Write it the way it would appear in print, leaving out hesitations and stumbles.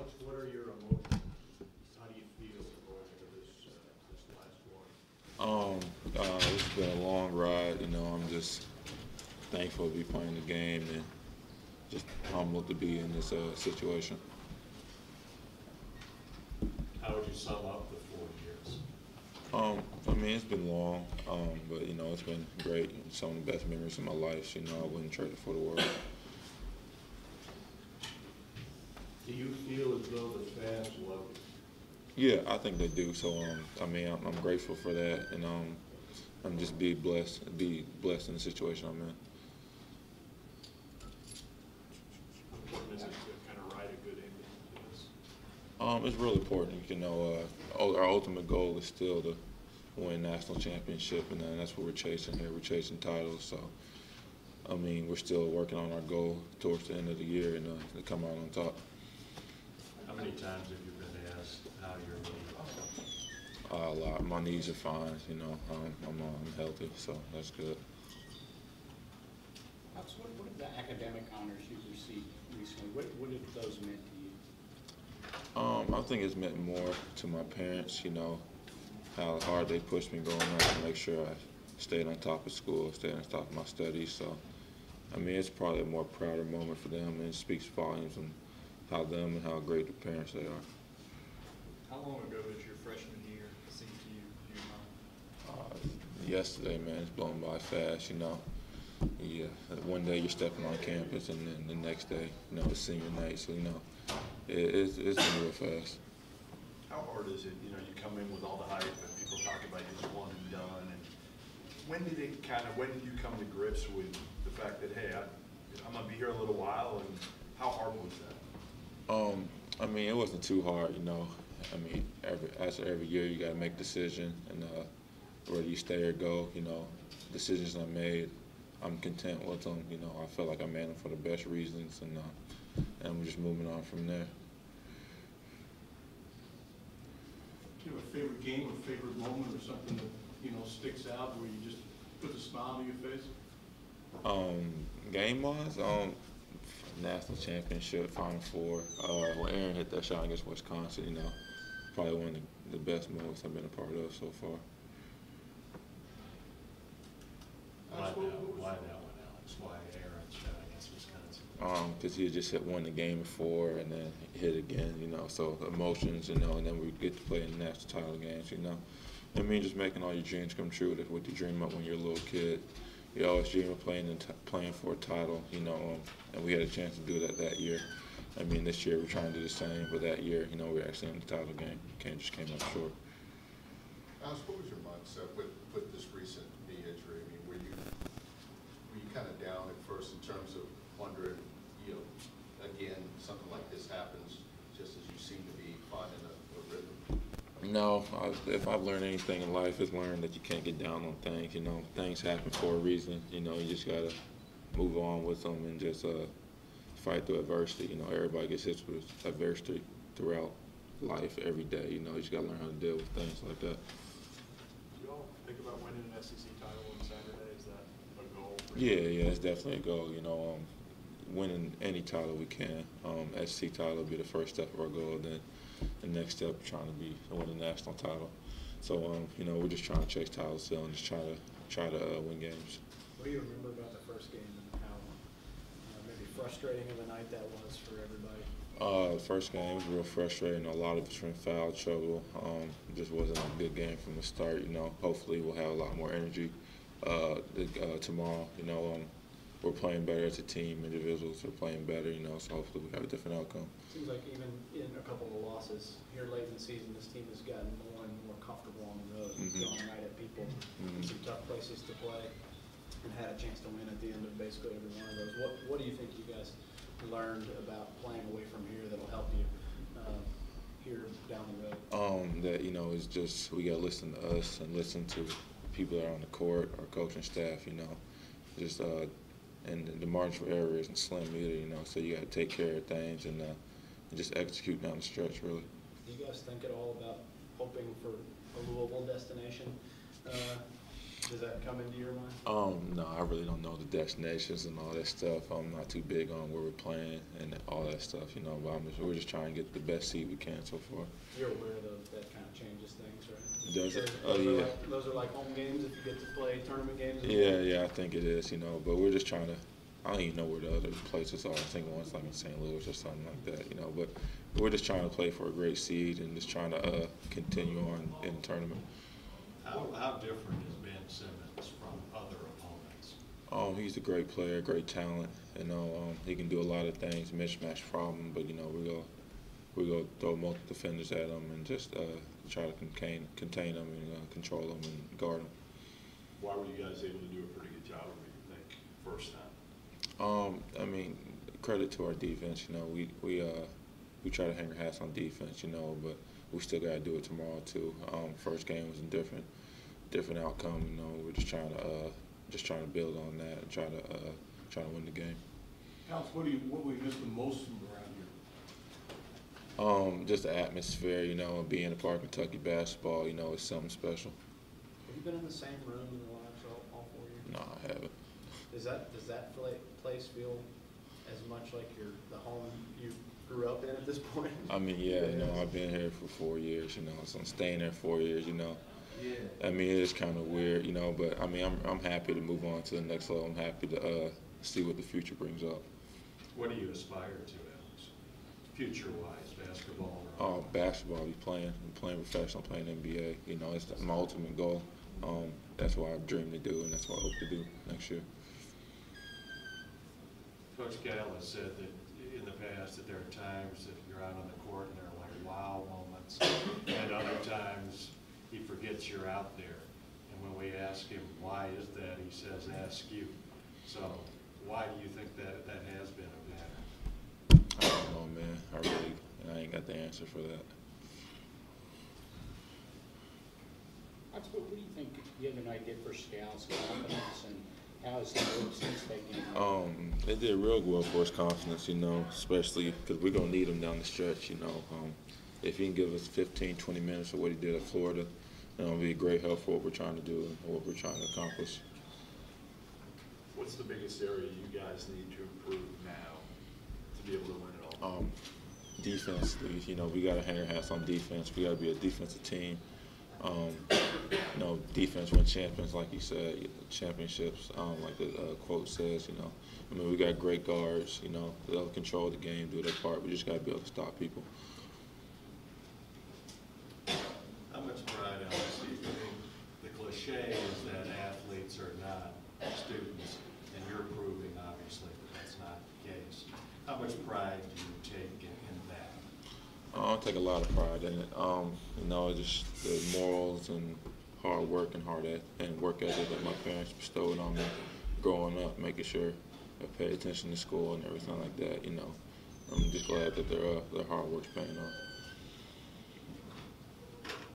Alex, what are your emotions? How do you feel going into this last one? It's been a long ride. I'm just thankful to be playing the game and just humbled to be in this situation. How would you sum up the 4 years? It's been long, but it's been great. Some of the best memories of my life. I wouldn't trade it for the world. Do you feel as though the fans love you? Yeah, I think they do. So, I'm grateful for that, and I'm just be blessed in the situation I'm in. How important is it to kind of ride a good ending to this? It's really important. Our ultimate goal is still to win national championship, and that's what we're chasing here. We're chasing titles. So, we're still working on our goal towards the end of the year and to come out on top. How many times have you been asked how you're really? A lot. My knees are fine. I'm healthy, so that's good. Alex, what are the academic honors you've received recently? What have those meant to you? I think it's meant more to my parents. How hard they pushed me growing up to make sure I stayed on top of school, stayed on top of my studies. So, it's probably a more prouder moment for them, and it speaks volumes on how them and how great the parents they are. How long ago was your freshman year? It seems to you, do you mind? Yesterday, man, it's blown by fast. Yeah, one day you're stepping on campus, and then the next day, it's senior night. So, it's been real fast. How hard is it? You come in with all the hype and people talk about you as one and done. And when did you come to grips with the fact that, hey, I'm going to be here a little while, and how hard was that? It wasn't too hard, after every year you got to make a decision, and whether you stay or go, decisions I made, I'm content with them. I feel like I made them for the best reasons, and I'm just moving on from there. Do you have a favorite game or favorite moment or something that, sticks out where you just put a smile on your face? Game-wise, national championship, Final Four. When Aaron hit that shot against Wisconsin, probably one of the best moments I've been a part of so far. Why that one, Alex? Why Aaron's shot against Wisconsin? Because he had just hit one the game before and then hit again, so emotions, and then we get to play in the national title games, just making all your dreams come true. That's what you dream of when you're a little kid. You always dream of playing for a title, and we had a chance to do that year. This year we're trying to do the same, but that year, we're actually in the title game. Just came up short. Alex, what was your mindset with this recent knee injury? Were you kind of down at first in terms of wondering, again, something like this happens just as you seem to be finding a rhythm? No, if I've learned anything in life, it's learned that you can't get down on things. Things happen for a reason. You just gotta move on with them and just fight through adversity. Everybody gets hit with adversity throughout life every day. You just gotta learn how to deal with things like that. Do you all think about winning an SEC title on Saturday? Is that a goal for you? Yeah, it's definitely a goal. Winning any title we can. SEC title will be the first step of our goal. Then the next step, trying to win a national title. So, we're just trying to chase titles still and just try to win games. What do you remember about the first game and how maybe frustrating of a night that was for everybody? The first game was real frustrating. A lot of us were in foul trouble. It just wasn't a good game from the start. Hopefully we'll have a lot more energy tomorrow. We're playing better as a team. Individuals are playing better, so hopefully we have a different outcome. Seems like even in a couple of losses here late in the season, this team has gotten more and more comfortable on the road, going right at people in some tough places to play, and had a chance to win at the end of basically every one of those. What do you think you guys learned about playing away from here that'll help you here down the road? That it's just we got to listen to us and listen to people that are on the court, our coaching staff. And the margin for error isn't slim either, so you got to take care of things and just execute down the stretch, really. Do you guys think at all about hoping for a Louisville destination Does that come into your mind? No, I really don't know the destinations and all that stuff. I'm not too big on where we're playing and all that stuff, you know. But we're just trying to get the best seed we can so far. You're aware that kind of changes things, right? Does it? Those Oh, are yeah. those are like home games if you get to play tournament games? Yeah, I think it is, you know. But we're just trying to. I don't even know where the other places are. I think one's like in St. Louis or something like that, you know. But we're just trying to play for a great seed and just trying to continue on in the tournament. How different is Ben Simmons from other opponents? He's a great player, great talent. You know, he can do a lot of things, mismatch problem. But you know, we go throw multiple defenders at him and just try to contain him and control him and guard him. Why were you guys able to do a pretty good job of it, you think, first time? I mean, credit to our defense. You know, we try to hang our hats on defense. You know, but we still got to do it tomorrow too. First game was a different outcome. You know, we're just trying to build on that and try to win the game. Alex, what we miss the most from around here? Just the atmosphere. You know, being a part of Kentucky basketball. You know, it's something special. Have you been in the same room in the last all 4 years? No, I haven't. Does that place feel as much like the home you grew up in at this point? I mean, yeah, you know, I've been here for 4 years, you know, so I'm staying there 4 years, you know. Yeah. I mean, it is kind of weird, you know, but I mean, I'm happy to move on to the next level. I'm happy to see what the future brings up. What do you aspire to, Alex? Future-wise, basketball? Oh, basketball, I'm playing professional, playing NBA. You know, it's my ultimate goal. That's what I dream to do, and that's what I hope to do next year. Coach Gale has said that in the past that there are times that you're out on the court and there are like wow moments, and other times he forgets you're out there. And when we ask him why is that, he says, "Ask you." So why do you think that has been a pattern? I don't know, man. I ain't got the answer for that. What do you think the other night did for Scouts' confidence, and how has it worked since that game? It did real well for his confidence, you know, especially because we're going to need him down the stretch, you know. If he can give us 15, 20 minutes of what he did at Florida, it'll be a great help for what we're trying to do and what we're trying to accomplish. What's the biggest area you guys need to improve now to be able to win it all? Defensively, you know, we got to hang our hats on defense. We got to be a defensive team. You know, defense win champions, like you said, championships, like the quote says, you know. I mean, we got great guards, you know, they'll control the game, do their part. We just got to be able to stop people. How much pride, Alex, do you think the cliche is that athletes are not students, and you're proving, obviously, that that's not the case. How much pride do you take in that? I take a lot of pride in it. You know, just the morals and hard work and work ethic that my parents bestowed on me growing up, making sure I pay attention to school and everything like that. You know, I'm just glad that their hard work's paying off.